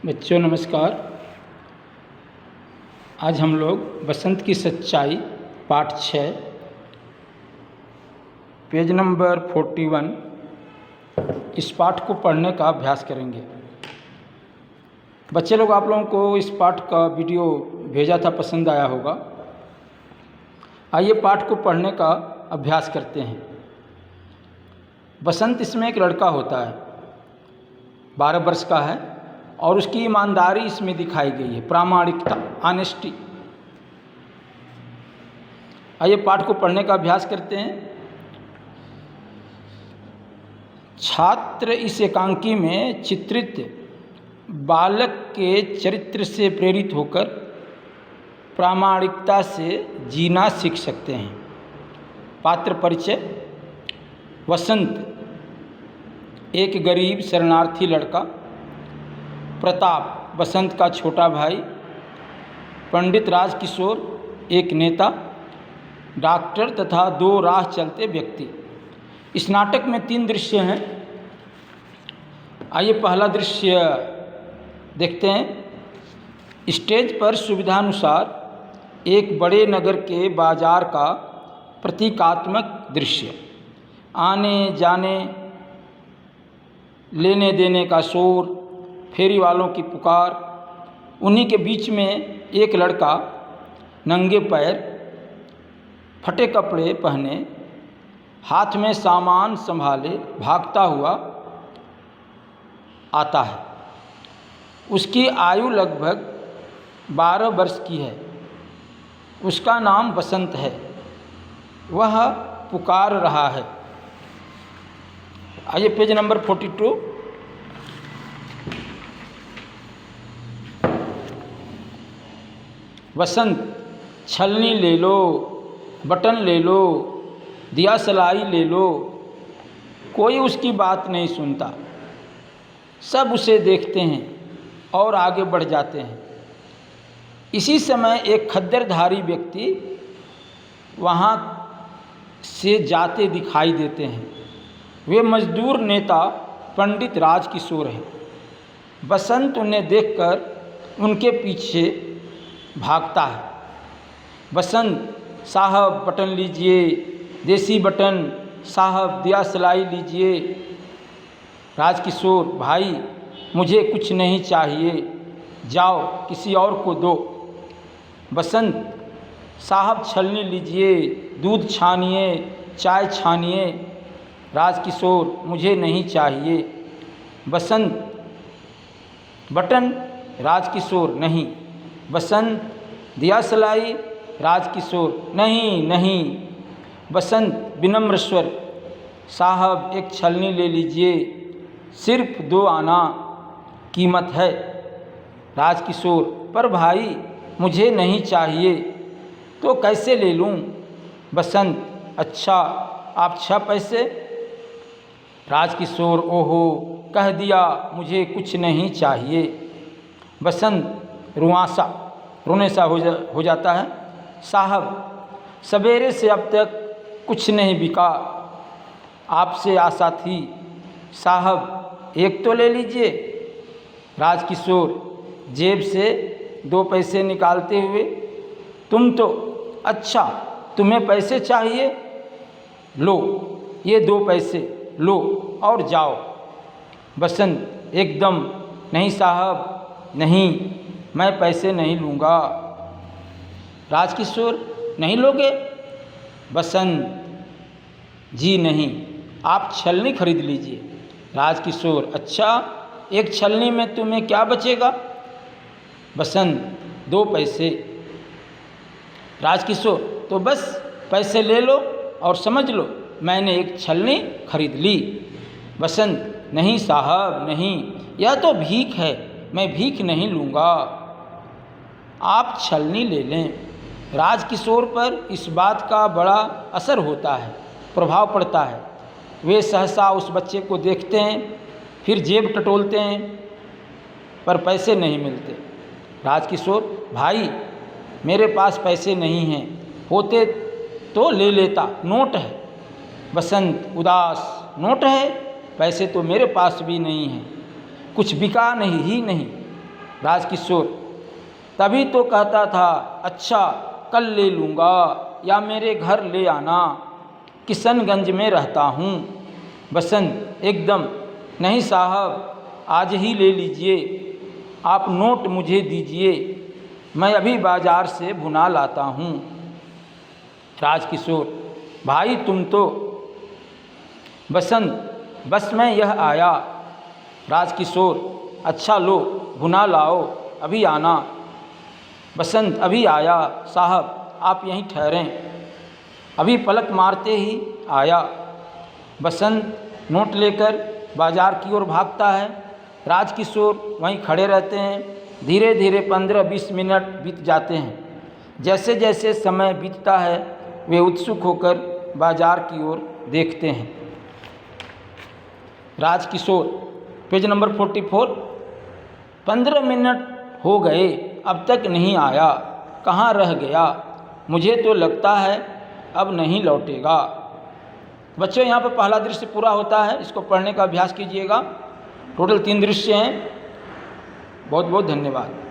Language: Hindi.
बच्चों नमस्कार। आज हम लोग बसंत की सच्चाई पाठ 6 पेज नंबर 41 इस पाठ को पढ़ने का अभ्यास करेंगे। बच्चे लोग, आप लोगों को इस पाठ का वीडियो भेजा था, पसंद आया होगा। आइए पाठ को पढ़ने का अभ्यास करते हैं। बसंत, इसमें एक लड़का होता है, 12 वर्ष का है और उसकी ईमानदारी इसमें दिखाई गई है, प्रामाणिकता, ऑनेस्टी। आइए पाठ को पढ़ने का अभ्यास करते हैं। छात्र इस एकांकी में चित्रित बालक के चरित्र से प्रेरित होकर प्रामाणिकता से जीना सीख सकते हैं। पात्र परिचय। वसंत एक गरीब शरणार्थी लड़का, प्रताप बसंत का छोटा भाई, पंडित राजकिशोर एक नेता, डॉक्टर तथा 2 राह चलते व्यक्ति। इस नाटक में 3 दृश्य हैं। आइए पहला दृश्य देखते हैं। स्टेज पर सुविधानुसार एक बड़े नगर के बाजार का प्रतीकात्मक दृश्य। आने जाने, लेने देने का शोर, फेरी वालों की पुकार। उन्हीं के बीच में एक लड़का नंगे पैर, फटे कपड़े पहने, हाथ में सामान संभाले भागता हुआ आता है। उसकी आयु लगभग 12 वर्ष की है। उसका नाम बसंत है। वह पुकार रहा है। आइए पेज नंबर 42। वसंत, छलनी ले लो, बटन ले लो, दिया सलाई ले लो। कोई उसकी बात नहीं सुनता। सब उसे देखते हैं और आगे बढ़ जाते हैं। इसी समय एक खद्दरधारी व्यक्ति वहाँ से जाते दिखाई देते हैं। वे मजदूर नेता पंडित राजकिशोर हैं। बसंत उन्हें देखकर उनके पीछे भागता है। बसंत, साहब बटन लीजिए, देसी बटन, साहब दिया सलाई लीजिए। राजकिशोर, भाई मुझे कुछ नहीं चाहिए, जाओ किसी और को दो। बसंत, साहब छलनी लीजिए, दूध छानिए, चाय छानिए। राजकिशोर, मुझे नहीं चाहिए। बसंत, बटन। राजकिशोर, नहीं। बसंत, दिया सलाई। राजकिशोर, नहीं नहीं। बसंत विनम्र स्वर, साहब एक छलनी ले लीजिए, सिर्फ 2 आना कीमत है। राजकिशोर, पर भाई मुझे नहीं चाहिए तो कैसे ले लूँ? बसंत, अच्छा आप 6 पैसे। राजकिशोर, ओहो कह दिया, मुझे कुछ नहीं चाहिए। बसंत रुआसा, रोने सा हो जाता है। साहब, सवेरे से अब तक कुछ नहीं बिका, आपसे आशा थी। साहब एक तो ले लीजिए। राजकिशोर जेब से 2 पैसे निकालते हुए, तुम तो, अच्छा तुम्हें पैसे चाहिए, लो ये 2 पैसे लो और जाओ। बसंत एकदम, नहीं साहब नहीं, मैं पैसे नहीं लूँगा। राजकिशोर, नहीं लोगे? बसंत, जी नहीं, आप छलनी खरीद लीजिए। राजकिशोर, अच्छा एक छलनी में तुम्हें क्या बचेगा? बसंत, 2 पैसे। राजकिशोर, तो बस पैसे ले लो और समझ लो मैंने एक छलनी खरीद ली। बसंत, नहीं साहब नहीं, यह तो भीख है, मैं भीख नहीं लूँगा, आप छलनी ले लें। राजकिशोर पर इस बात का बड़ा असर होता है, प्रभाव पड़ता है। वे सहसा उस बच्चे को देखते हैं, फिर जेब टटोलते हैं, पर पैसे नहीं मिलते। राजकिशोर, भाई मेरे पास पैसे नहीं हैं, होते तो ले लेता, नोट है। बसंत उदास, नोट है, पैसे तो मेरे पास भी नहीं हैं, कुछ बिका नहीं ही नहीं। राजकिशोर, तभी तो कहता था, अच्छा कल ले लूँगा या मेरे घर ले आना, किशनगंज में रहता हूँ। बसंत, एकदम नहीं साहब, आज ही ले लीजिए, आप नोट मुझे दीजिए, मैं अभी बाज़ार से भुना लाता हूँ। राजकिशोर, भाई तुम तो। बसंत, बस मैं यह आया। राजकिशोर, अच्छा लो भुना लाओ, अभी आना। बसंत, अभी आया साहब, आप यहीं ठहरें, अभी पलक मारते ही आया। बसंत नोट लेकर बाज़ार की ओर भागता है। राजकिशोर वहीं खड़े रहते हैं। धीरे धीरे 15-20 मिनट बीत जाते हैं। जैसे जैसे समय बीतता है वे उत्सुक होकर बाज़ार की ओर देखते हैं। Rajkishore, page number 44। 15 मिनट हो गए, अब तक नहीं आया, कहाँ रह गया? मुझे तो लगता है अब नहीं लौटेगा। बच्चों, यहाँ पर पहला दृश्य पूरा होता है, इसको पढ़ने का अभ्यास कीजिएगा। टोटल 3 दृश्य हैं। बहुत बहुत धन्यवाद।